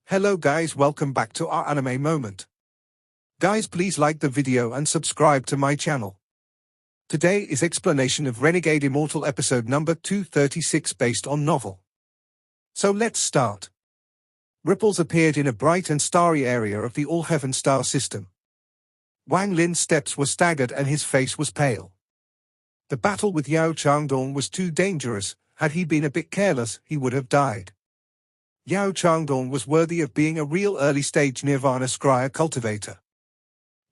Hello guys, welcome back to our anime moment. Guys, please like the video and subscribe to my channel. Today is explanation of Renegade Immortal episode number 236 based on novel. So let's start. Ripples appeared in a bright and starry area of the All-Heaven star system. Wang Lin's steps were staggered and his face was pale. The battle with Yao Changdong was too dangerous. Had he been a bit careless, he would have died. Yao Changdong was worthy of being a real early-stage Nirvana Scryer cultivator.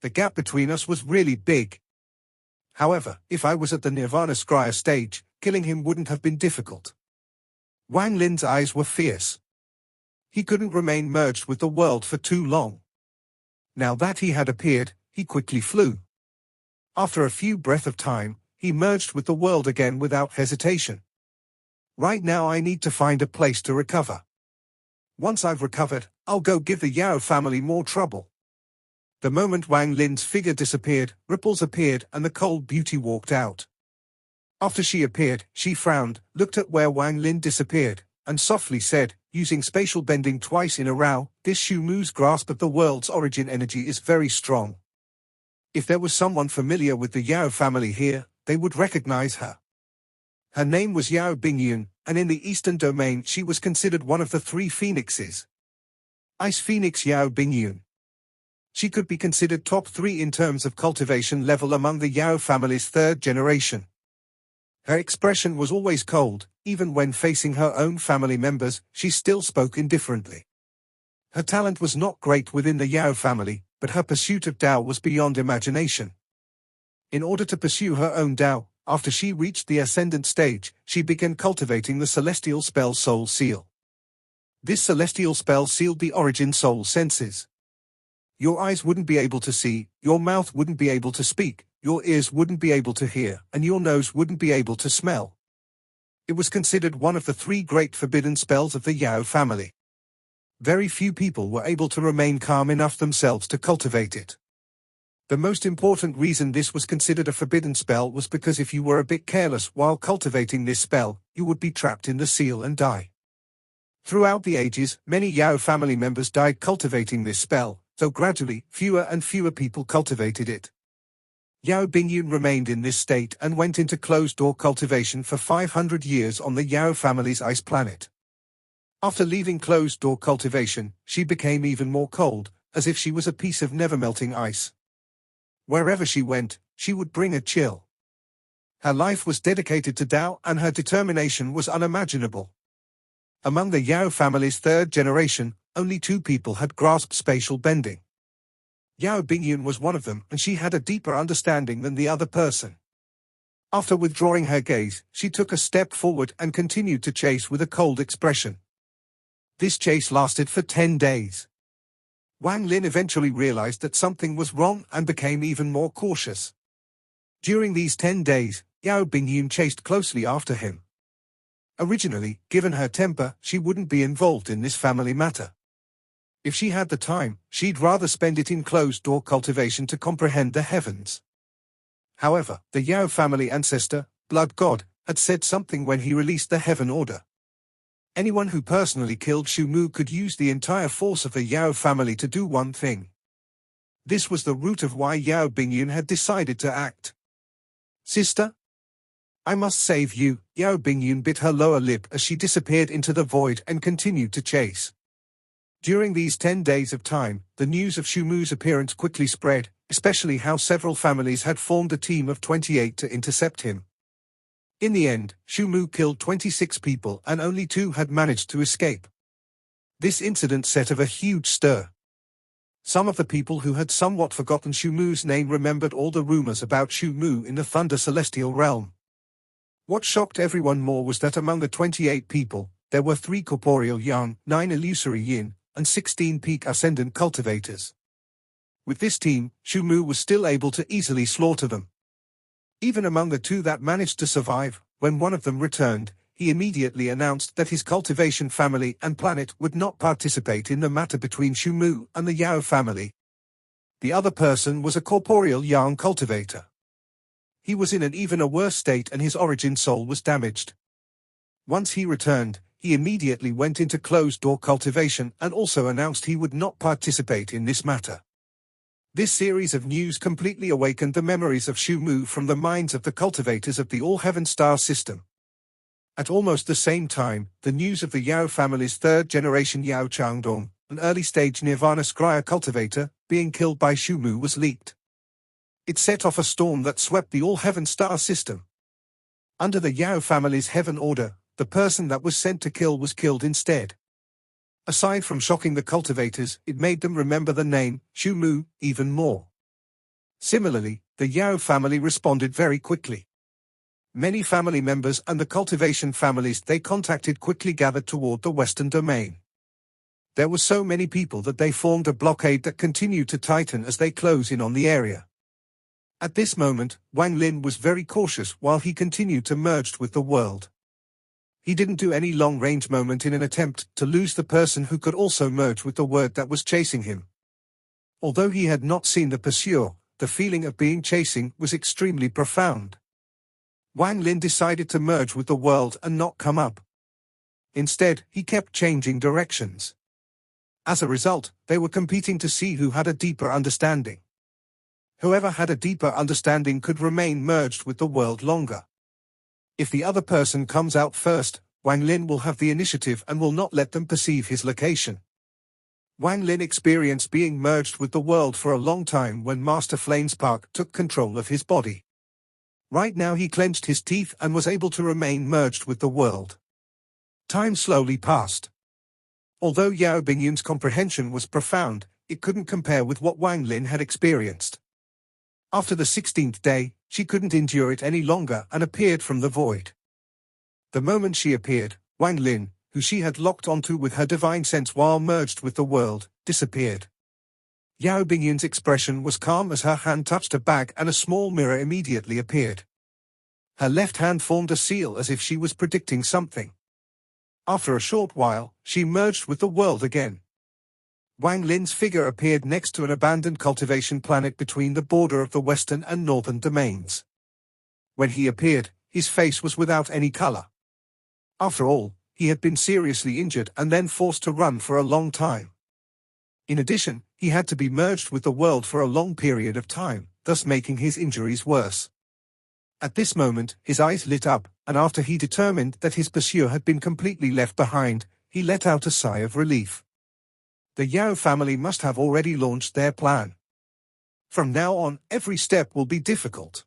The gap between us was really big. However, if I was at the Nirvana Scryer stage, killing him wouldn't have been difficult. Wang Lin's eyes were fierce. He couldn't remain merged with the world for too long. Now that he had appeared, he quickly flew. After a few breaths of time, he merged with the world again without hesitation. Right now I need to find a place to recover. Once I've recovered, I'll go give the Yao family more trouble. The moment Wang Lin's figure disappeared, ripples appeared and the cold beauty walked out. After she appeared, she frowned, looked at where Wang Lin disappeared, and softly said, using spatial bending twice in a row, "This Shumu's grasp of the world's origin energy is very strong. If there was someone familiar with the Yao family here, they would recognize her." Her name was Yao Bingyun, and in the Eastern Domain she was considered one of the three phoenixes. Ice Phoenix Yao Bingyun. She could be considered top 3 in terms of cultivation level among the Yao family's third generation. Her expression was always cold, even when facing her own family members, she still spoke indifferently. Her talent was not great within the Yao family, but her pursuit of Dao was beyond imagination. In order to pursue her own Dao, after she reached the ascendant stage, she began cultivating the celestial spell Soul Seal. This celestial spell sealed the origin soul senses. Your eyes wouldn't be able to see, your mouth wouldn't be able to speak, your ears wouldn't be able to hear, and your nose wouldn't be able to smell. It was considered one of the 3 great forbidden spells of the Yao family. Very few people were able to remain calm enough themselves to cultivate it. The most important reason this was considered a forbidden spell was because if you were a bit careless while cultivating this spell, you would be trapped in the seal and die. Throughout the ages, many Yao family members died cultivating this spell, though gradually, fewer and fewer people cultivated it. Yao Bingyun remained in this state and went into closed-door cultivation for 500 years on the Yao family's ice planet. After leaving closed-door cultivation, she became even more cold, as if she was a piece of never-melting ice. Wherever she went, she would bring a chill. Her life was dedicated to Dao and her determination was unimaginable. Among the Yao family's third generation, only 2 people had grasped spatial bending. Yao Bingyun was one of them, and she had a deeper understanding than the other person. After withdrawing her gaze, she took a step forward and continued to chase with a cold expression. This chase lasted for 10 days. Wang Lin eventually realized that something was wrong and became even more cautious. During these 10 days, Yao Bingyun chased closely after him. Originally, given her temper, she wouldn't be involved in this family matter. If she had the time, she'd rather spend it in closed-door cultivation to comprehend the heavens. However, the Yao family ancestor, Blood God, had said something when he released the Heaven Order. Anyone who personally killed Shumu could use the entire force of the Yao family to do one thing. This was the root of why Yao Bingyun had decided to act. "Sister? I must save you." Yao Bingyun bit her lower lip as she disappeared into the void and continued to chase. During these 10 days of time, the news of Shumu's appearance quickly spread, especially how several families had formed a team of 28 to intercept him. In the end, Shumu killed 26 people and only 2 had managed to escape. This incident set off a huge stir. Some of the people who had somewhat forgotten Shumu's name remembered all the rumors about Shumu in the Thunder Celestial Realm. What shocked everyone more was that among the 28 people, there were 3 corporeal yang, 9 illusory yin, and 16 peak ascendant cultivators. With this team, Shumu was still able to easily slaughter them. Even among the 2 that managed to survive, when one of them returned, he immediately announced that his cultivation family and planet would not participate in the matter between Shumu and the Yao family. The other person was a corporeal yang cultivator. He was in an even worse state and his origin soul was damaged. Once he returned, he immediately went into closed-door cultivation and also announced he would not participate in this matter. This series of news completely awakened the memories of Shu Mu from the minds of the cultivators of the All-Heaven Star system. At almost the same time, the news of the Yao family's third-generation Yao Changdong, an early-stage Nirvana Scryer cultivator, being killed by Shu Mu was leaked. It set off a storm that swept the All-Heaven Star system. Under the Yao family's heaven order, the person that was sent to kill was killed instead. Aside from shocking the cultivators, it made them remember the name, Shu Mu, even more. Similarly, the Yao family responded very quickly. Many family members and the cultivation families they contacted quickly gathered toward the western domain. There were so many people that they formed a blockade that continued to tighten as they close in on the area. At this moment, Wang Lin was very cautious while he continued to merge with the world. He didn't do any long-range movement in an attempt to lose the person who could also merge with the word that was chasing him. Although he had not seen the pursuer, the feeling of being chasing was extremely profound. Wang Lin decided to merge with the world and not come up. Instead, he kept changing directions. As a result, they were competing to see who had a deeper understanding. Whoever had a deeper understanding could remain merged with the world longer. If the other person comes out first, Wang Lin will have the initiative and will not let them perceive his location. Wang Lin experienced being merged with the world for a long time when Master Flamespark took control of his body. Right now he clenched his teeth and was able to remain merged with the world. Time slowly passed. Although Yao Bingyun's comprehension was profound, it couldn't compare with what Wang Lin had experienced. After the 16th day, she couldn't endure it any longer and appeared from the void. The moment she appeared, Wang Lin, who she had locked onto with her divine sense while merged with the world, disappeared. Yao Bingyun's expression was calm as her hand touched a bag and a small mirror immediately appeared. Her left hand formed a seal as if she was predicting something. After a short while, she merged with the world again. Wang Lin's figure appeared next to an abandoned cultivation planet between the border of the western and northern domains. When he appeared, his face was without any color. After all, he had been seriously injured and then forced to run for a long time. In addition, he had to be merged with the world for a long period of time, thus making his injuries worse. At this moment, his eyes lit up, and after he determined that his pursuer had been completely left behind, he let out a sigh of relief. The Yao family must have already launched their plan. From now on, every step will be difficult.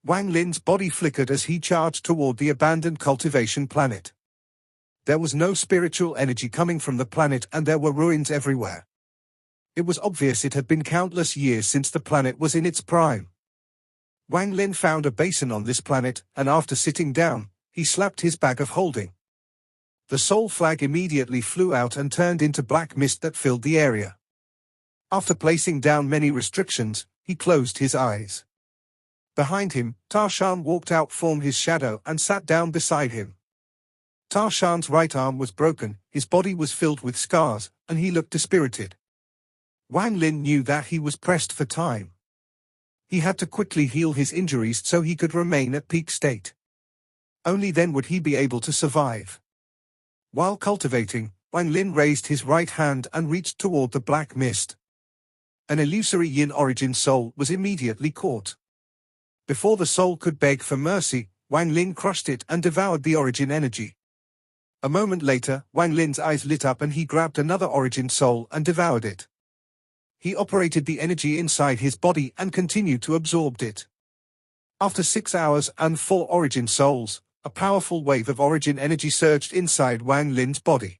Wang Lin's body flickered as he charged toward the abandoned cultivation planet. There was no spiritual energy coming from the planet and there were ruins everywhere. It was obvious it had been countless years since the planet was in its prime. Wang Lin found a basin on this planet, and after sitting down, he slapped his bag of holding. The soul flag immediately flew out and turned into black mist that filled the area. After placing down many restrictions, he closed his eyes. Behind him, Tarshan walked out, formed his shadow and sat down beside him. Tarshan's right arm was broken, his body was filled with scars, and he looked dispirited. Wang Lin knew that he was pressed for time. He had to quickly heal his injuries so he could remain at peak state. Only then would he be able to survive. While cultivating, Wang Lin raised his right hand and reached toward the black mist. An illusory yin origin soul was immediately caught. Before the soul could beg for mercy, Wang Lin crushed it and devoured the origin energy. A moment later, Wang Lin's eyes lit up and he grabbed another origin soul and devoured it. He operated the energy inside his body and continued to absorb it. After 6 hours and 4 origin souls, a powerful wave of origin energy surged inside Wang Lin's body.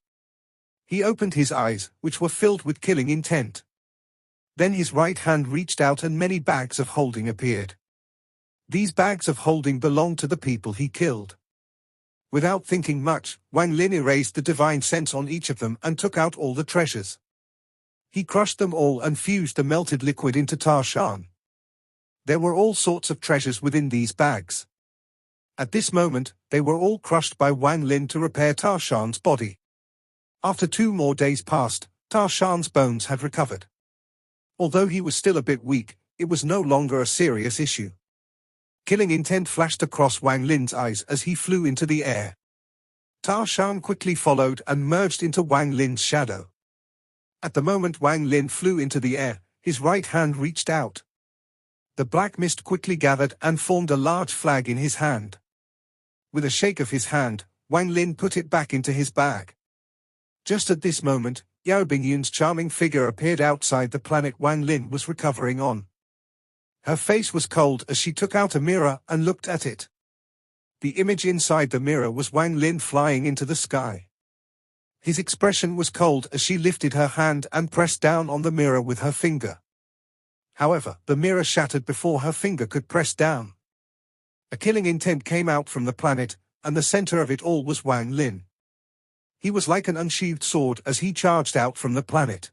He opened his eyes, which were filled with killing intent. Then his right hand reached out and many bags of holding appeared. These bags of holding belonged to the people he killed. Without thinking much, Wang Lin erased the divine sense on each of them and took out all the treasures. He crushed them all and fused the melted liquid into Tarshan. There were all sorts of treasures within these bags. At this moment, they were all crushed by Wang Lin to repair Tarshan's body. After 2 more days passed, Tarshan's bones had recovered. Although he was still a bit weak, it was no longer a serious issue. Killing intent flashed across Wang Lin's eyes as he flew into the air. Ta Shan quickly followed and merged into Wang Lin's shadow. At the moment Wang Lin flew into the air, his right hand reached out. The black mist quickly gathered and formed a large flag in his hand. With a shake of his hand, Wang Lin put it back into his bag. Just at this moment, Yao Bingyun's charming figure appeared outside the planet Wang Lin was recovering on. Her face was cold as she took out a mirror and looked at it. The image inside the mirror was Wang Lin flying into the sky. His expression was cold as she lifted her hand and pressed down on the mirror with her finger. However, the mirror shattered before her finger could press down. A killing intent came out from the planet, and the center of it all was Wang Lin. He was like an unsheathed sword as he charged out from the planet.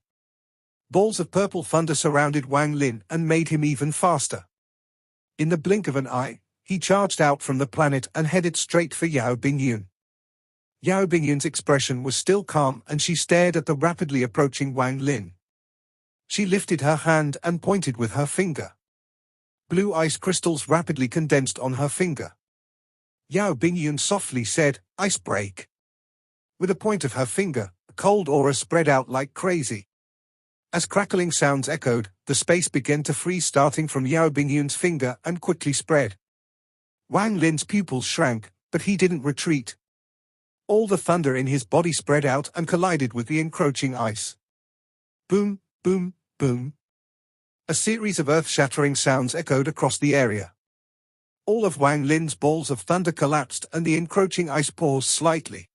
Balls of purple thunder surrounded Wang Lin and made him even faster. In the blink of an eye, he charged out from the planet and headed straight for Yao Bingyun. Yao Bingyun's expression was still calm and she stared at the rapidly approaching Wang Lin. She lifted her hand and pointed with her finger. Blue ice crystals rapidly condensed on her finger. Yao Bingyun softly said, "Ice break." With a point of her finger, a cold aura spread out like crazy. As crackling sounds echoed, the space began to freeze starting from Yao Bingyun's finger and quickly spread. Wang Lin's pupils shrank, but he didn't retreat. All the thunder in his body spread out and collided with the encroaching ice. Boom, boom, boom. A series of earth-shattering sounds echoed across the area. All of Wang Lin's balls of thunder collapsed and the encroaching ice paused slightly.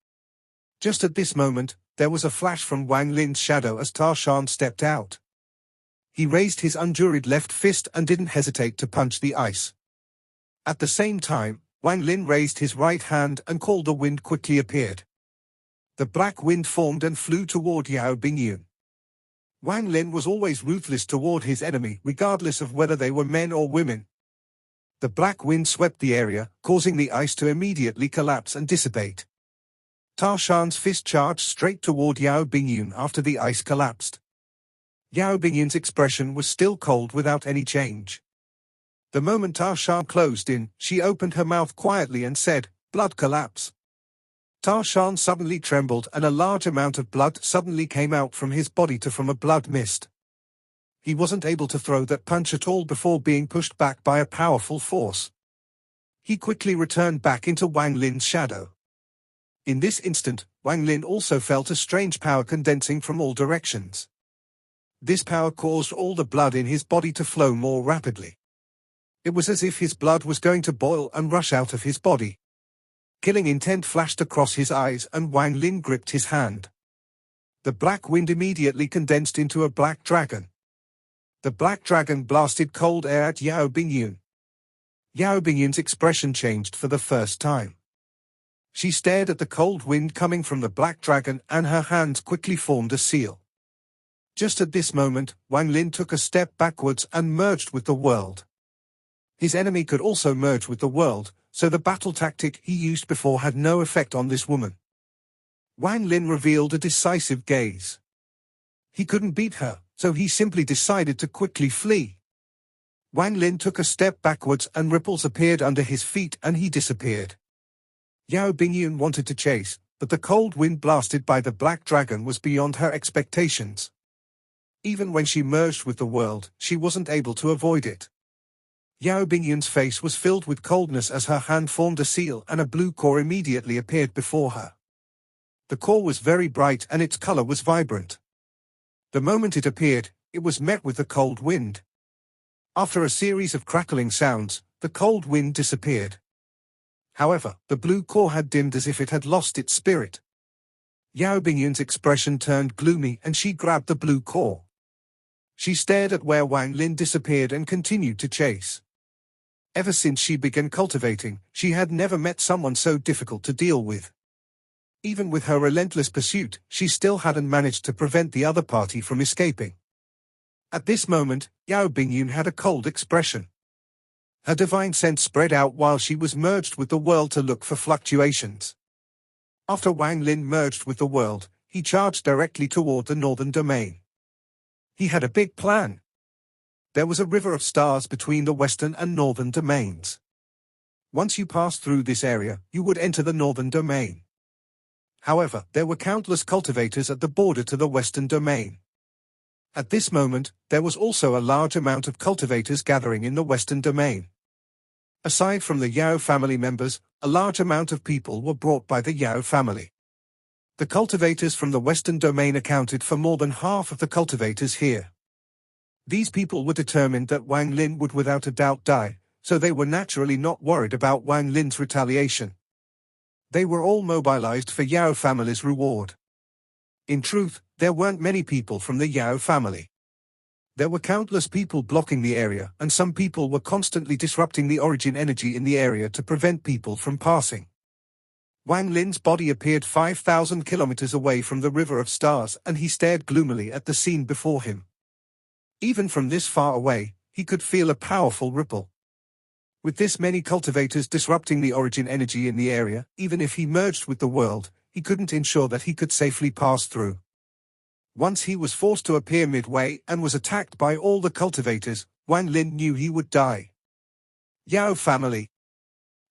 Just at this moment, there was a flash from Wang Lin's shadow as Ta Shan stepped out. He raised his unjuried left fist and didn't hesitate to punch the ice. At the same time, Wang Lin raised his right hand and called the wind quickly appeared. The black wind formed and flew toward Yao Bingyun. Wang Lin was always ruthless toward his enemy regardless of whether they were men or women. The black wind swept the area, causing the ice to immediately collapse and dissipate. Ta Shan's fist charged straight toward Yao Bingyun after the ice collapsed. Yao Bingyun's expression was still cold without any change. The moment Ta Shan closed in, she opened her mouth quietly and said, "Blood collapse." Ta Shan suddenly trembled and a large amount of blood suddenly came out from his body from a blood mist. He wasn't able to throw that punch at all before being pushed back by a powerful force. He quickly returned back into Wang Lin's shadow. In this instant, Wang Lin also felt a strange power condensing from all directions. This power caused all the blood in his body to flow more rapidly. It was as if his blood was going to boil and rush out of his body. Killing intent flashed across his eyes and Wang Lin gripped his hand. The black wind immediately condensed into a black dragon. The black dragon blasted cold air at Yao Bingyun. Yao Bingyun's expression changed for the first time. She stared at the cold wind coming from the black dragon and her hands quickly formed a seal. Just at this moment, Wang Lin took a step backwards and merged with the world. His enemy could also merge with the world, so the battle tactic he used before had no effect on this woman. Wang Lin revealed a decisive gaze. He couldn't beat her, so he simply decided to quickly flee. Wang Lin took a step backwards and ripples appeared under his feet and he disappeared. Yao Bingyun wanted to chase, but the cold wind blasted by the black dragon was beyond her expectations. Even when she merged with the world, she wasn't able to avoid it. Yao Bingyun's face was filled with coldness as her hand formed a seal and a blue core immediately appeared before her. The core was very bright and its color was vibrant. The moment it appeared, it was met with the cold wind. After a series of crackling sounds, the cold wind disappeared. However, the blue core had dimmed as if it had lost its spirit. Yao Bingyun's expression turned gloomy and she grabbed the blue core. She stared at where Wang Lin disappeared and continued to chase. Ever since she began cultivating, she had never met someone so difficult to deal with. Even with her relentless pursuit, she still hadn't managed to prevent the other party from escaping. At this moment, Yao Bingyun had a cold expression. Her divine sense spread out while she was merged with the world to look for fluctuations. After Wang Lin merged with the world, he charged directly toward the northern domain. He had a big plan. There was a river of stars between the western and northern domains. Once you passed through this area, you would enter the northern domain. However, there were countless cultivators at the border to the western domain. At this moment, there was also a large amount of cultivators gathering in the western domain. Aside from the Yao family members, a large amount of people were brought by the Yao family. The cultivators from the western domain accounted for more than half of the cultivators here. These people were determined that Wang Lin would without a doubt die, so they were naturally not worried about Wang Lin's retaliation. They were all mobilized for Yao family's reward. In truth, there weren't many people from the Yao family. There were countless people blocking the area, and some people were constantly disrupting the origin energy in the area to prevent people from passing. Wang Lin's body appeared 5,000 kilometers away from the River of Stars, and he stared gloomily at the scene before him. Even from this far away, he could feel a powerful ripple. With this many cultivators disrupting the origin energy in the area, even if he merged with the world, he couldn't ensure that he could safely pass through. Once he was forced to appear midway and was attacked by all the cultivators, Wang Lin knew he would die. Yao family.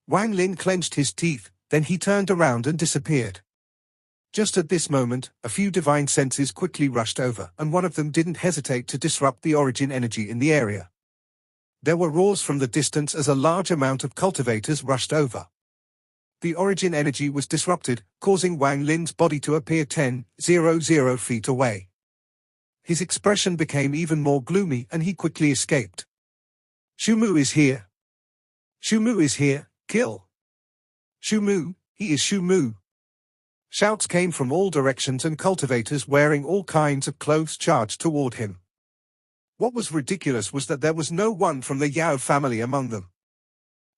Wang Lin clenched his teeth, then he turned around and disappeared. Just at this moment, a few divine senses quickly rushed over, and one of them didn't hesitate to disrupt the origin energy in the area. There were roars from the distance as a large amount of cultivators rushed over. The origin energy was disrupted, causing Wang Lin's body to appear 10,000 feet away. His expression became even more gloomy and he quickly escaped. Shumu is here. Shumu is here, kill. Shumu, he is Shumu. Shouts came from all directions and cultivators wearing all kinds of clothes charged toward him. What was ridiculous was that there was no one from the Yao family among them.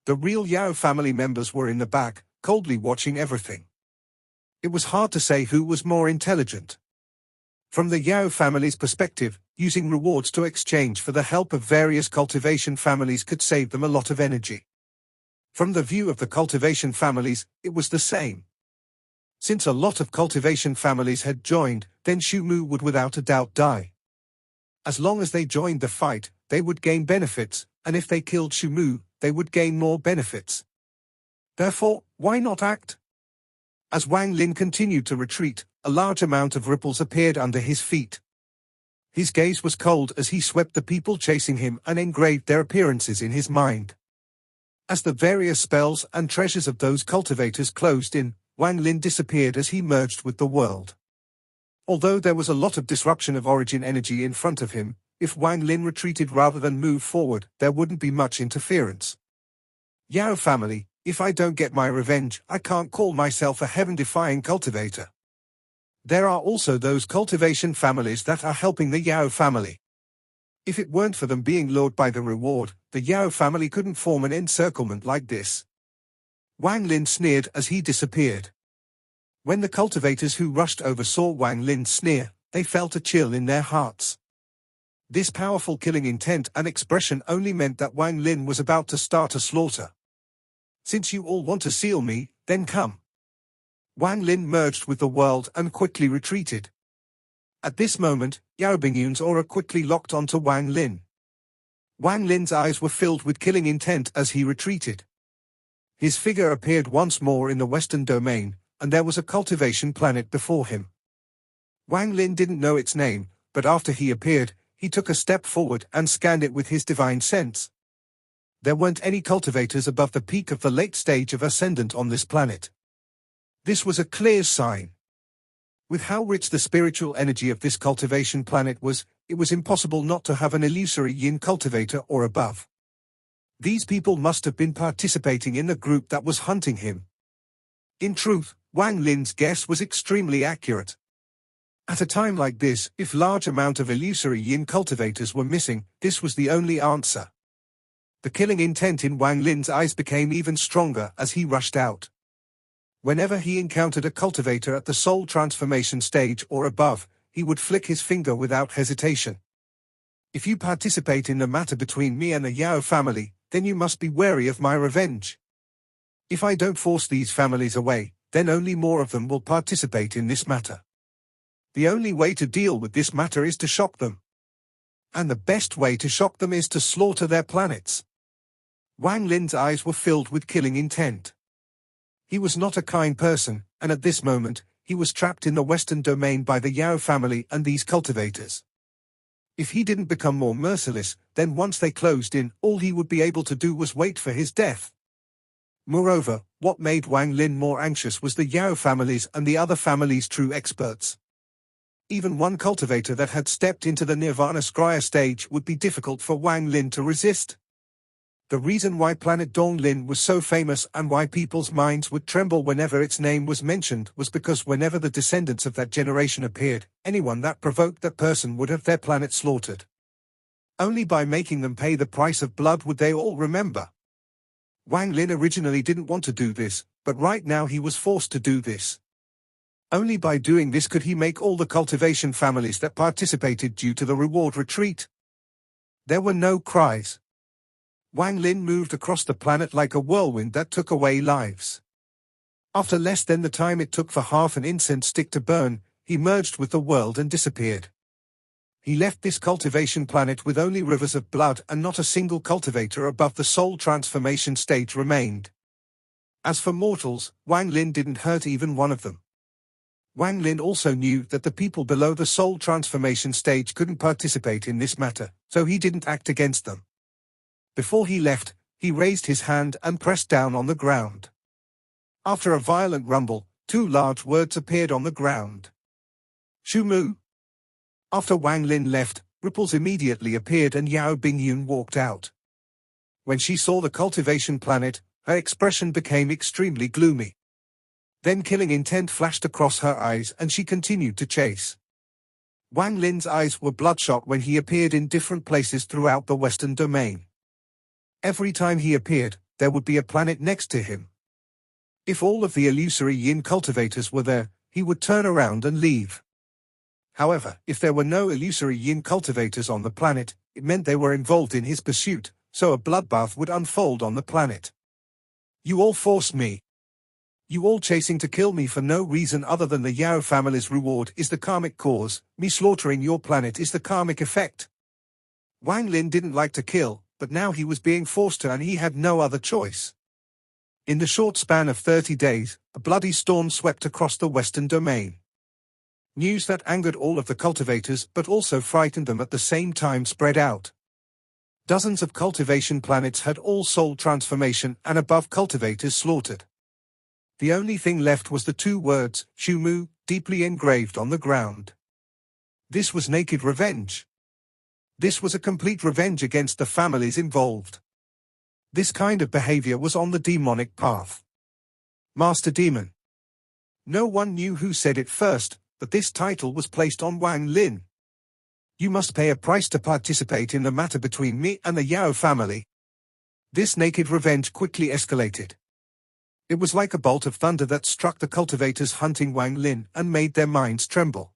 The real Yao family members were in the back, coldly watching everything. It was hard to say who was more intelligent. From the Yao family's perspective, using rewards to exchange for the help of various cultivation families could save them a lot of energy. From the view of the cultivation families, it was the same. Since a lot of cultivation families had joined, then Shumu would without a doubt die. As long as they joined the fight, they would gain benefits, and if they killed Shumu, they would gain more benefits. Therefore, why not act? As Wang Lin continued to retreat, a large amount of ripples appeared under his feet. His gaze was cold as he swept the people chasing him and engraved their appearances in his mind. As the various spells and treasures of those cultivators closed in, Wang Lin disappeared as he merged with the world. Although there was a lot of disruption of origin energy in front of him, if Wang Lin retreated rather than move forward, there wouldn't be much interference. Yao family, if I don't get my revenge, I can't call myself a heaven-defying cultivator. There are also those cultivation families that are helping the Yao family. If it weren't for them being lured by the reward, the Yao family couldn't form an encirclement like this. Wang Lin sneered as he disappeared. When the cultivators who rushed over saw Wang Lin sneer, they felt a chill in their hearts. This powerful killing intent and expression only meant that Wang Lin was about to start a slaughter. Since you all want to seal me, then come. Wang Lin merged with the world and quickly retreated. At this moment, Yao Bingyun's aura quickly locked onto Wang Lin. Wang Lin's eyes were filled with killing intent as he retreated. His figure appeared once more in the western domain, and there was a cultivation planet before him. Wang Lin didn't know its name, but after he appeared, he took a step forward and scanned it with his divine sense. There weren't any cultivators above the peak of the late stage of ascendant on this planet. This was a clear sign. With how rich the spiritual energy of this cultivation planet was, it was impossible not to have an illusory yin cultivator or above. These people must have been participating in the group that was hunting him. In truth, Wang Lin's guess was extremely accurate. At a time like this, if large amount of illusory yin cultivators were missing, this was the only answer. The killing intent in Wang Lin's eyes became even stronger as he rushed out. Whenever he encountered a cultivator at the soul transformation stage or above, he would flick his finger without hesitation. If you participate in the matter between me and the Yao family, then you must be wary of my revenge. If I don't force these families away, then only more of them will participate in this matter. The only way to deal with this matter is to shock them. And the best way to shock them is to slaughter their planets. Wang Lin's eyes were filled with killing intent. He was not a kind person, and at this moment, he was trapped in the Western Domain by the Yao family and these cultivators. If he didn't become more merciless, then once they closed in, all he would be able to do was wait for his death. Moreover, what made Wang Lin more anxious was the Yao families and the other families' true experts. Even one cultivator that had stepped into the Nirvana Scryer stage would be difficult for Wang Lin to resist. The reason why planet Donglin was so famous and why people's minds would tremble whenever its name was mentioned was because whenever the descendants of that generation appeared, anyone that provoked that person would have their planet slaughtered. Only by making them pay the price of blood would they all remember. Wang Lin originally didn't want to do this, but right now he was forced to do this. Only by doing this could he make all the cultivation families that participated due to the reward retreat. There were no cries. Wang Lin moved across the planet like a whirlwind that took away lives. After less than the time it took for half an incense stick to burn, he merged with the world and disappeared. He left this cultivation planet with only rivers of blood and not a single cultivator above the soul transformation stage remained. As for mortals, Wang Lin didn't hurt even one of them. Wang Lin also knew that the people below the soul transformation stage couldn't participate in this matter, so he didn't act against them. Before he left, he raised his hand and pressed down on the ground. After a violent rumble, two large words appeared on the ground. Shumu. After Wang Lin left, ripples immediately appeared and Yao Bingyun walked out. When she saw the cultivation planet, her expression became extremely gloomy. Then killing intent flashed across her eyes and she continued to chase. Wang Lin's eyes were bloodshot when he appeared in different places throughout the Western Domain. Every time he appeared, there would be a planet next to him. If all of the illusory yin cultivators were there, he would turn around and leave. However, if there were no illusory yin cultivators on the planet, it meant they were involved in his pursuit, so a bloodbath would unfold on the planet. You all forced me. You all chasing to kill me for no reason other than the Yao family's reward is the karmic cause, me slaughtering your planet is the karmic effect. Wang Lin didn't like to kill, but now he was being forced to and he had no other choice. In the short span of 30 days, a bloody storm swept across the Western Domain. News that angered all of the cultivators but also frightened them at the same time spread out. Dozens of cultivation planets had all soul transformation and above cultivators slaughtered. The only thing left was the two words, Shumu, deeply engraved on the ground. This was naked revenge. This was a complete revenge against the families involved. This kind of behavior was on the demonic path. Master Demon. No one knew who said it first, but this title was placed on Wang Lin. You must pay a price to participate in the matter between me and the Yao family. This naked revenge quickly escalated. It was like a bolt of thunder that struck the cultivators hunting Wang Lin and made their minds tremble.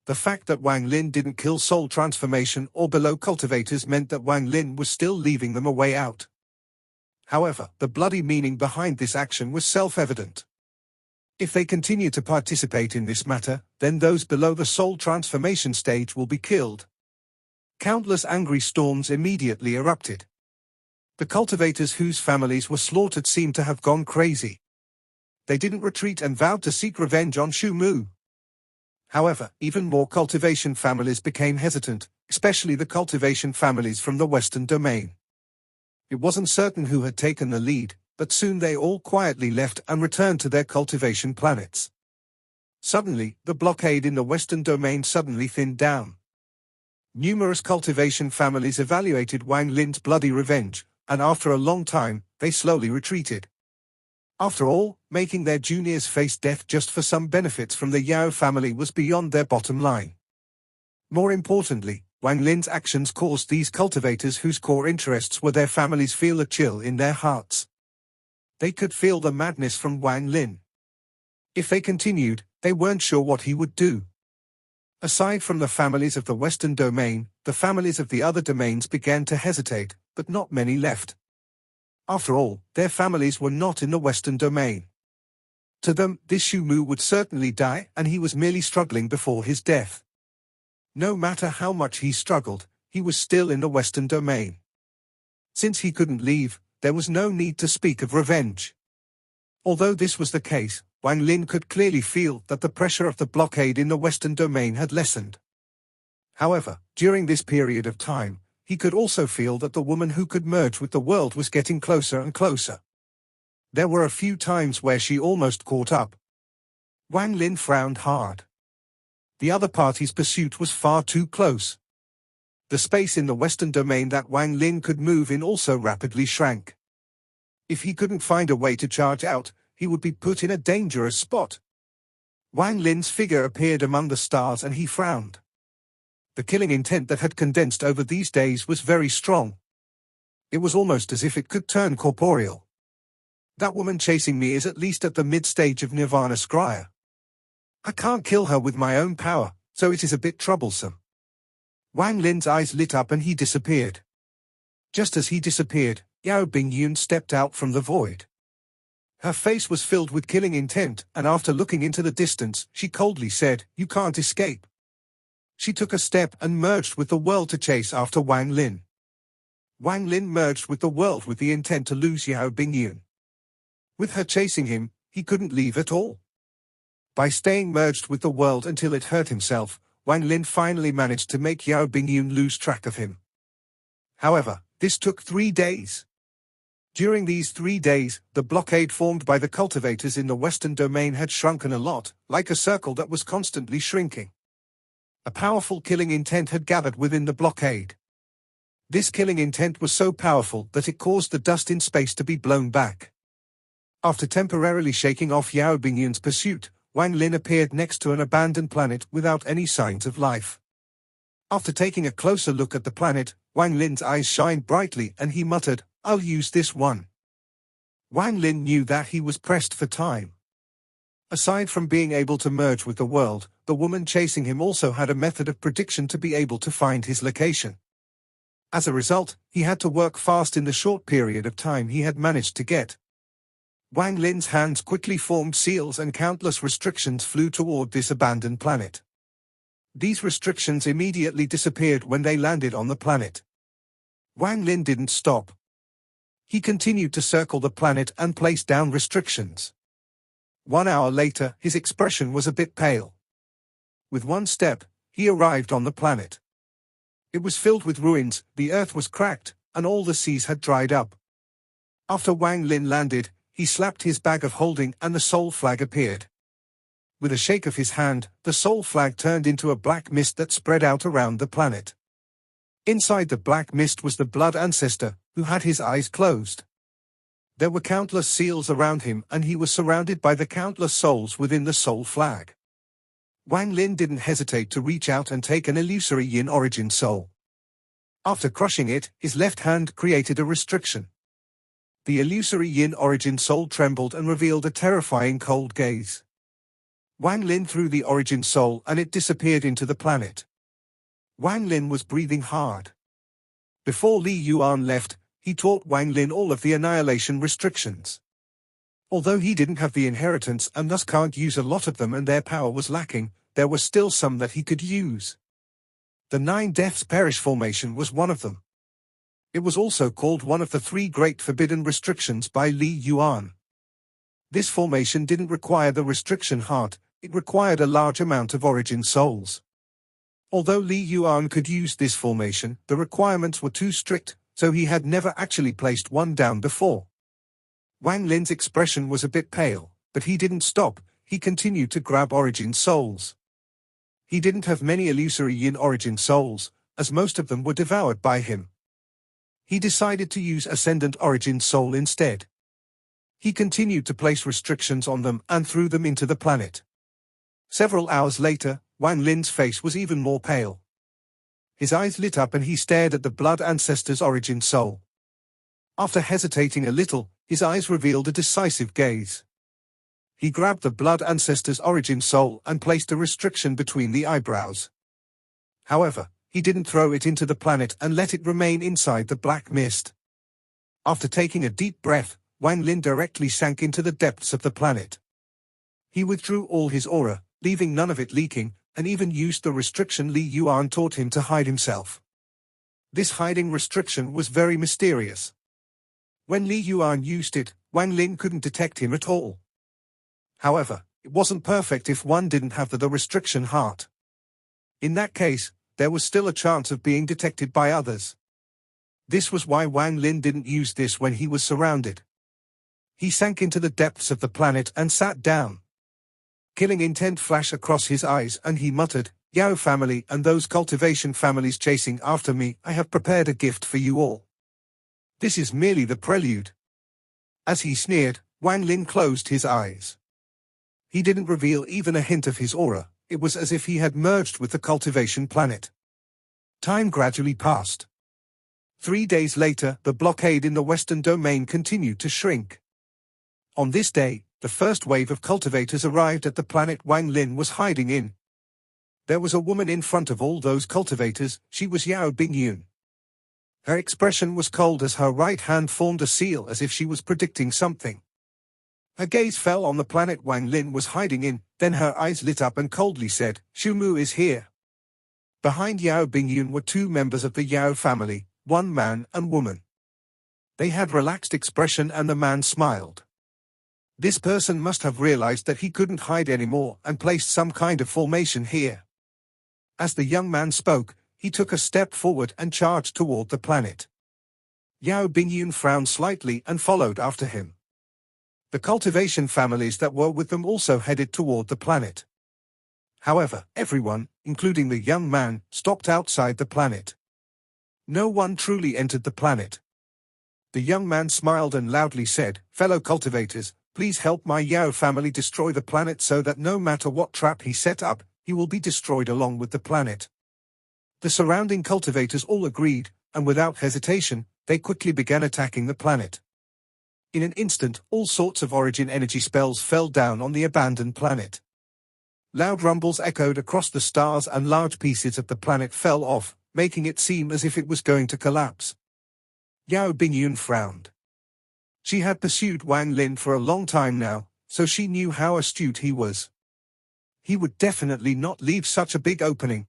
The fact that Wang Lin didn't kill soul transformation or below cultivators meant that Wang Lin was still leaving them a way out. However, the bloody meaning behind this action was self-evident. If they continue to participate in this matter, then those below the soul transformation stage will be killed. Countless angry storms immediately erupted. The cultivators whose families were slaughtered seemed to have gone crazy. They didn't retreat and vowed to seek revenge on Shumu. However, even more cultivation families became hesitant, especially the cultivation families from the Western Domain. It wasn't certain who had taken the lead, but soon they all quietly left and returned to their cultivation planets. Suddenly, the blockade in the Western Domain suddenly thinned down. Numerous cultivation families evaluated Wang Lin's bloody revenge, and after a long time, they slowly retreated. After all, making their juniors face death just for some benefits from the Yao family was beyond their bottom line. More importantly, Wang Lin's actions caused these cultivators whose core interests were their families feel a chill in their hearts. They could feel the madness from Wang Lin. If they continued, they weren't sure what he would do. Aside from the families of the Western Domain, the families of the other domains began to hesitate, but not many left. After all, their families were not in the Western Domain. To them, this Shumu would certainly die, and he was merely struggling before his death. No matter how much he struggled, he was still in the Western Domain. Since he couldn't leave, there was no need to speak of revenge. Although this was the case, Wang Lin could clearly feel that the pressure of the blockade in the Western Domain had lessened. However, during this period of time, he could also feel that the woman who could merge with the world was getting closer and closer. There were a few times where she almost caught up. Wang Lin frowned hard. The other party's pursuit was far too close. The space in the Western Domain that Wang Lin could move in also rapidly shrank. If he couldn't find a way to charge out, he would be put in a dangerous spot. Wang Lin's figure appeared among the stars and he frowned. The killing intent that had condensed over these days was very strong. It was almost as if it could turn corporeal. That woman chasing me is at least at the mid-stage of Nirvana Scrya. I can't kill her with my own power, so it is a bit troublesome. Wang Lin's eyes lit up and he disappeared. Just as he disappeared, Yao Bingyun stepped out from the void. Her face was filled with killing intent, and after looking into the distance, she coldly said, "You can't escape." She took a step and merged with the world to chase after Wang Lin. Wang Lin merged with the world with the intent to lose Yao Bingyun. With her chasing him, he couldn't leave at all. By staying merged with the world until it hurt himself, Wang Lin finally managed to make Yao Bingyun lose track of him. However, this took 3 days. During these 3 days, the blockade formed by the cultivators in the Western Domain had shrunken a lot, like a circle that was constantly shrinking. A powerful killing intent had gathered within the blockade. This killing intent was so powerful that it caused the dust in space to be blown back. After temporarily shaking off Yao Bingyun's pursuit, Wang Lin appeared next to an abandoned planet without any signs of life. After taking a closer look at the planet, Wang Lin's eyes shined brightly and he muttered, "I'll use this one." Wang Lin knew that he was pressed for time. Aside from being able to merge with the world, the woman chasing him also had a method of prediction to be able to find his location. As a result, he had to work fast in the short period of time he had managed to get. Wang Lin's hands quickly formed seals and countless restrictions flew toward this abandoned planet. These restrictions immediately disappeared when they landed on the planet. Wang Lin didn't stop. He continued to circle the planet and place down restrictions. 1 hour later, his expression was a bit pale. With one step, he arrived on the planet. It was filled with ruins, the earth was cracked, and all the seas had dried up. After Wang Lin landed, he slapped his bag of holding and the soul flag appeared. With a shake of his hand, the soul flag turned into a black mist that spread out around the planet. Inside the black mist was the blood ancestor, who had his eyes closed. There were countless seals around him and he was surrounded by the countless souls within the soul flag. Wang Lin didn't hesitate to reach out and take an illusory yin origin soul. After crushing it, his left hand created a restriction. The illusory yin origin soul trembled and revealed a terrifying cold gaze. Wang Lin threw the origin soul and it disappeared into the planet. Wang Lin was breathing hard. Before Li Yuan left, he taught Wang Lin all of the annihilation restrictions. Although he didn't have the inheritance and thus can't use a lot of them and their power was lacking, there were still some that he could use. The 9 Deaths Perish formation was one of them. It was also called one of the 3 Great Forbidden Restrictions by Li Yuan. This formation didn't require the restriction heart, it required a large amount of origin souls. Although Li Yuan could use this formation, the requirements were too strict, so he had never actually placed one down before. Wang Lin's expression was a bit pale, but he didn't stop, he continued to grab origin souls. He didn't have many illusory yin origin souls, as most of them were devoured by him. He decided to use Ascendant Origin Soul instead. He continued to place restrictions on them and threw them into the planet. Several hours later, Wang Lin's face was even more pale. His eyes lit up and he stared at the Blood Ancestor's Origin Soul. After hesitating a little, his eyes revealed a decisive gaze. He grabbed the Blood Ancestor's Origin Soul and placed a restriction between the eyebrows. However, he didn't throw it into the planet and let it remain inside the black mist. After taking a deep breath, Wang Lin directly sank into the depths of the planet. He withdrew all his aura, leaving none of it leaking, and even used the restriction Li Yuan taught him to hide himself. This hiding restriction was very mysterious. When Li Yuan used it, Wang Lin couldn't detect him at all. However, it wasn't perfect if one didn't have the restriction heart. In that case, there was still a chance of being detected by others. This was why Wang Lin didn't use this when he was surrounded. He sank into the depths of the planet and sat down. Killing intent flashed across his eyes and he muttered, "Yao family and those cultivation families chasing after me, I have prepared a gift for you all. This is merely the prelude." As he sneered, Wang Lin closed his eyes. He didn't reveal even a hint of his aura. It was as if he had merged with the cultivation planet. Time gradually passed. 3 days later, the blockade in the western domain continued to shrink. On this day, the first wave of cultivators arrived at the planet Wang Lin was hiding in. There was a woman in front of all those cultivators. She was Yao Bingyun. Her expression was cold as her right hand formed a seal as if she was predicting something. Her gaze fell on the planet Wang Lin was hiding in, then her eyes lit up and coldly said, "Xu Mu is here." Behind Yao Bingyun were 2 members of the Yao family, one man and woman. They had relaxed expression and the man smiled. This person must have realized that he couldn't hide anymore and placed some kind of formation here. As the young man spoke, he took a step forward and charged toward the planet. Yao Bingyun frowned slightly and followed after him. The cultivation families that were with them also headed toward the planet. However, everyone, including the young man, stopped outside the planet. No one truly entered the planet. The young man smiled and loudly said, "Fellow cultivators, please help my Yao family destroy the planet so that no matter what trap he set up, he will be destroyed along with the planet." The surrounding cultivators all agreed, and without hesitation, they quickly began attacking the planet. In an instant, all sorts of origin energy spells fell down on the abandoned planet. Loud rumbles echoed across the stars and large pieces of the planet fell off, making it seem as if it was going to collapse. Yao Bingyun frowned. She had pursued Wang Lin for a long time now, so she knew how astute he was. He would definitely not leave such a big opening.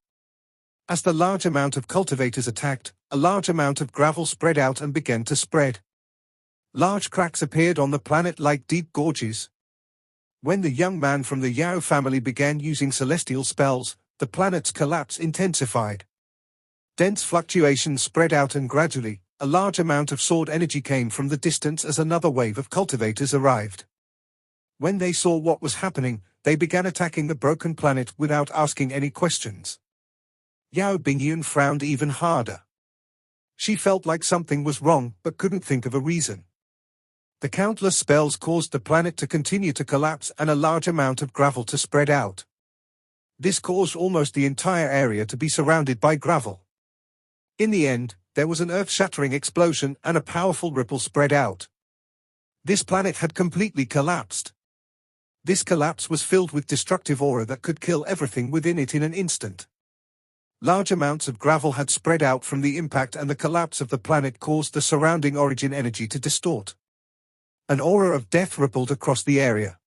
As the large amount of cultivators attacked, a large amount of gravel spread out and began to spread. Large cracks appeared on the planet like deep gorges. When the young man from the Yao family began using celestial spells, the planet's collapse intensified. Dense fluctuations spread out and gradually, a large amount of sword energy came from the distance as another wave of cultivators arrived. When they saw what was happening, they began attacking the broken planet without asking any questions. Yao Bingyun frowned even harder. She felt like something was wrong but couldn't think of a reason. The countless spells caused the planet to continue to collapse and a large amount of gravel to spread out. This caused almost the entire area to be surrounded by gravel. In the end, there was an earth-shattering explosion and a powerful ripple spread out. This planet had completely collapsed. This collapse was filled with destructive aura that could kill everything within it in an instant. Large amounts of gravel had spread out from the impact and the collapse of the planet caused the surrounding origin energy to distort. An aura of death rippled across the area.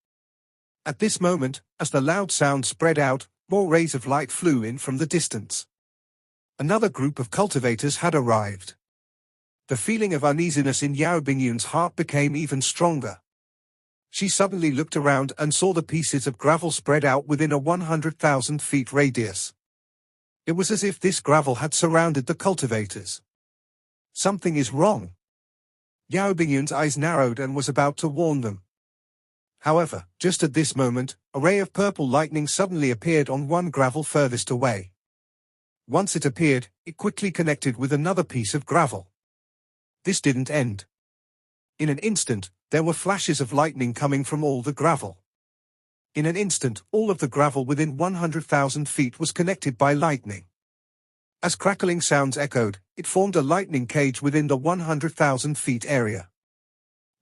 At this moment, as the loud sound spread out, more rays of light flew in from the distance. Another group of cultivators had arrived. The feeling of uneasiness in Yao Bingyun's heart became even stronger. She suddenly looked around and saw the pieces of gravel spread out within a 100,000 feet radius. It was as if this gravel had surrounded the cultivators. Something is wrong. Yao Bingyun's eyes narrowed and was about to warn them. However, just at this moment, a ray of purple lightning suddenly appeared on one gravel furthest away. Once it appeared, it quickly connected with another piece of gravel. This didn't end. In an instant, there were flashes of lightning coming from all the gravel. In an instant, all of the gravel within 100,000 feet was connected by lightning. As crackling sounds echoed, it formed a lightning cage within the 100,000 feet area.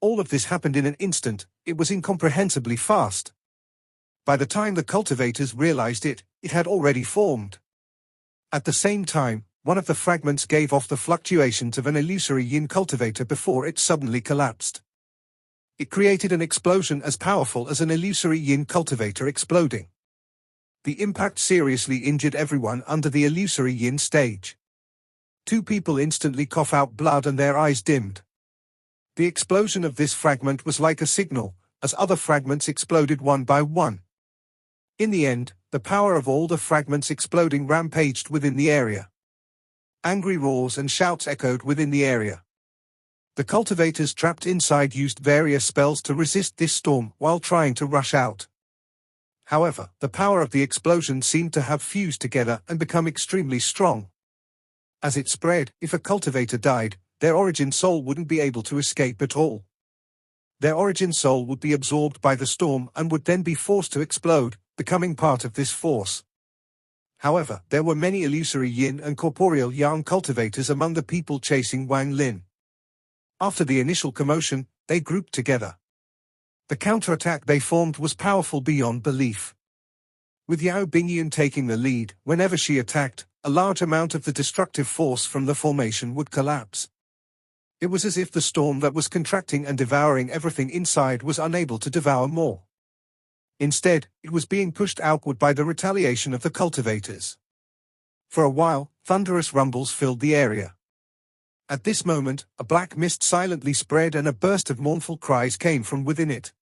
All of this happened in an instant. It was incomprehensibly fast. By the time the cultivators realized it, it had already formed. At the same time, one of the fragments gave off the fluctuations of an illusory yin cultivator before it suddenly collapsed. It created an explosion as powerful as an illusory yin cultivator exploding. The impact seriously injured everyone under the illusory yin stage. 2 people instantly coughed out blood and their eyes dimmed. The explosion of this fragment was like a signal, as other fragments exploded one by one. In the end, the power of all the fragments exploding rampaged within the area. Angry roars and shouts echoed within the area. The cultivators trapped inside used various spells to resist this storm while trying to rush out. However, the power of the explosion seemed to have fused together and become extremely strong. As it spread, if a cultivator died, their origin soul wouldn't be able to escape at all. Their origin soul would be absorbed by the storm and would then be forced to explode, becoming part of this force. However, there were many illusory yin and corporeal yang cultivators among the people chasing Wang Lin. After the initial commotion, they grouped together. The counterattack they formed was powerful beyond belief. With Yao Bingyan taking the lead, whenever she attacked, a large amount of the destructive force from the formation would collapse. It was as if the storm that was contracting and devouring everything inside was unable to devour more. Instead, it was being pushed outward by the retaliation of the cultivators. For a while, thunderous rumbles filled the area. At this moment, a black mist silently spread and a burst of mournful cries came from within it.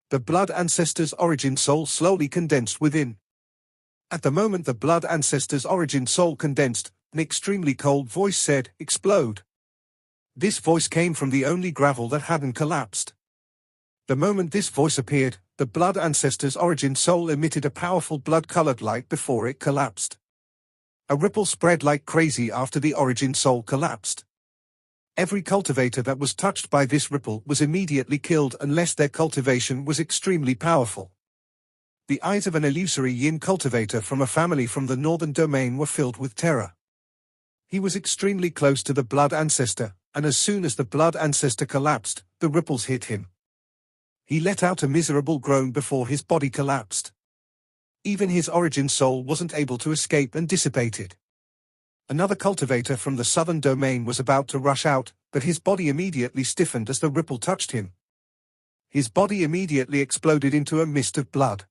The Blood Ancestor's origin soul slowly condensed within. At the moment the Blood Ancestor's origin soul condensed, an extremely cold voice said, "Explode." This voice came from the only gravel that hadn't collapsed. The moment this voice appeared, the Blood Ancestor's origin soul emitted a powerful blood-colored light before it collapsed. A ripple spread like crazy after the origin soul collapsed. Every cultivator that was touched by this ripple was immediately killed unless their cultivation was extremely powerful. The eyes of an illusory yin cultivator from a family from the northern domain were filled with terror. He was extremely close to the Blood Ancestor, and as soon as the Blood Ancestor collapsed, the ripples hit him. He let out a miserable groan before his body collapsed. Even his origin soul wasn't able to escape and dissipated. Another cultivator from the southern domain was about to rush out, but his body immediately stiffened as the ripple touched him. His body immediately exploded into a mist of blood.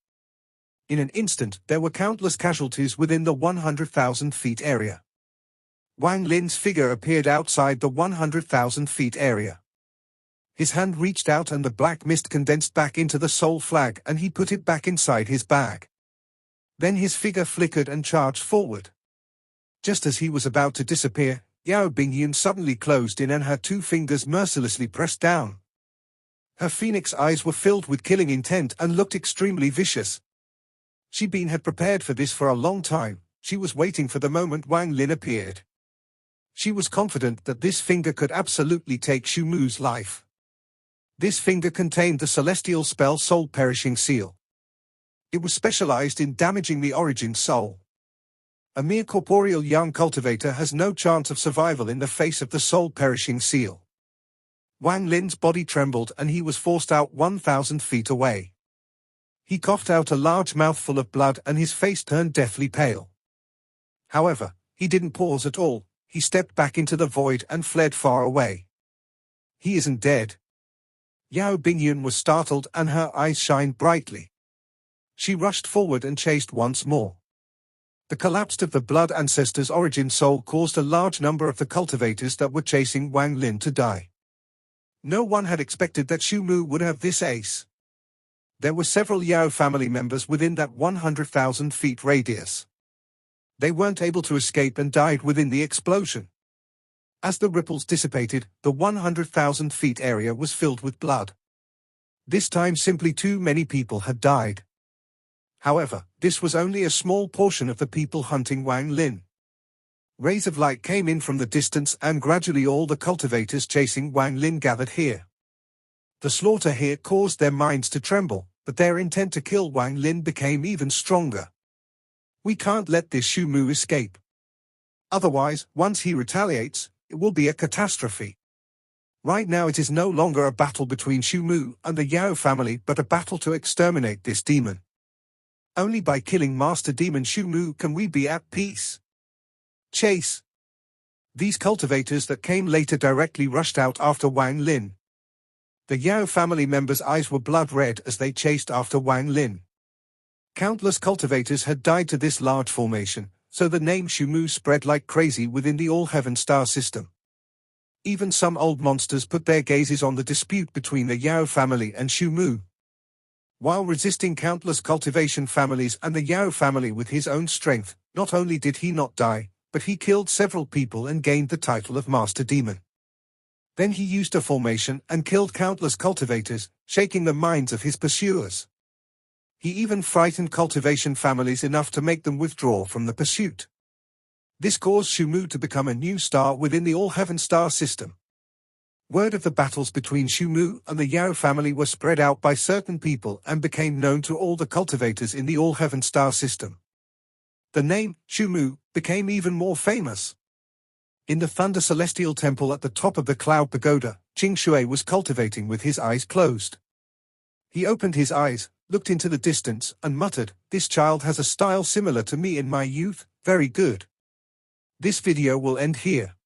In an instant, there were countless casualties within the 100,000 feet area. Wang Lin's figure appeared outside the 100,000 feet area. His hand reached out and the black mist condensed back into the soul flag and he put it back inside his bag. Then his figure flickered and charged forward. Just as he was about to disappear, Yao Bingyan suddenly closed in and her two fingers mercilessly pressed down. Her phoenix eyes were filled with killing intent and looked extremely vicious. Shibin had prepared for this for a long time. She was waiting for the moment Wang Lin appeared. She was confident that this finger could absolutely take Xu Mu's life. This finger contained the celestial spell Soul Perishing Seal. It was specialized in damaging the origin soul. A mere corporeal young cultivator has no chance of survival in the face of the Soul Perishing Seal. Wang Lin's body trembled and he was forced out 1,000 feet away. He coughed out a large mouthful of blood and his face turned deathly pale. However, he didn't pause at all. He stepped back into the void and fled far away. He isn't dead. Yao Bingyan was startled and her eyes shined brightly. She rushed forward and chased once more. The collapse of the Blood Ancestor's origin soul caused a large number of the cultivators that were chasing Wang Lin to die. No one had expected that Xu Mu would have this ace. There were several Yao family members within that 100,000 feet radius. They weren't able to escape and died within the explosion. As the ripples dissipated, the 100,000 feet area was filled with blood. This time simply too many people had died. However, this was only a small portion of the people hunting Wang Lin. Rays of light came in from the distance and gradually all the cultivators chasing Wang Lin gathered here. The slaughter here caused their minds to tremble, but their intent to kill Wang Lin became even stronger. We can't let this Xu Mu escape. Otherwise, once he retaliates, it will be a catastrophe. Right now it is no longer a battle between Xu Mu and the Yao family but a battle to exterminate this demon. Only by killing Master Demon Xu Mu can we be at peace. Chase. These cultivators that came later directly rushed out after Wang Lin. The Yao family members' eyes were blood red as they chased after Wang Lin. Countless cultivators had died to this large formation, so the name Xu Mu spread like crazy within the All-Heaven star system. Even some old monsters put their gazes on the dispute between the Yao family and Shu Mu. While resisting countless cultivation families and the Yao family with his own strength, not only did he not die, but he killed several people and gained the title of Master Demon. Then he used a formation and killed countless cultivators, shaking the minds of his pursuers. He even frightened cultivation families enough to make them withdraw from the pursuit. This caused Shu Mu to become a new star within the All-Heaven Star system. Word of the battles between Shu Mu and the Yao family was spread out by certain people and became known to all the cultivators in the All-Heaven Star system. The name, Shu Mu, became even more famous. In the Thunder Celestial Temple at the top of the Cloud Pagoda, Qing Shui was cultivating with his eyes closed. He opened his eyes, looked into the distance, and muttered, "This child has a style similar to me in my youth, very good." This video will end here.